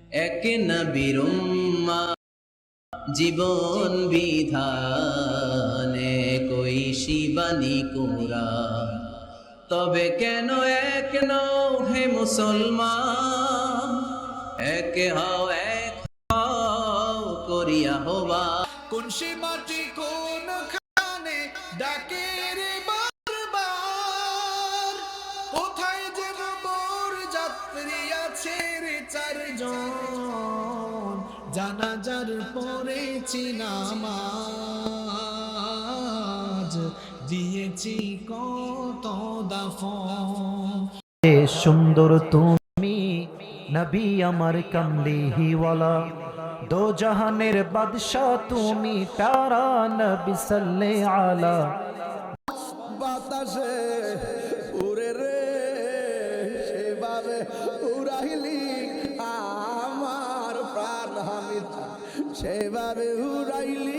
এক নবীর উম্মাহ জীবন বিধানে কই শিবানী কোরআন। তবে কেন এক নও হে মুসলমান, এক হও এক হও করিয়া হবা। কোন সে মাটি কোন খানে ডাকে রে বারবার, কোথায় যে মোর যাত্রী আছে রে চারজন, জানাজার পড়েছি নামাজ, দিয়েছি কত দাফন। সুন্দর তুমি নবী আমার কামলিওয়ালা, দো জাহানের বাদশাহ তুমি প্যারা নবী সাল্লে আলা। বাতাসে উড়ে রে সেভাবে উড়াইলি আমার প্রাণ, আমি সেভাবে উড়াইলি।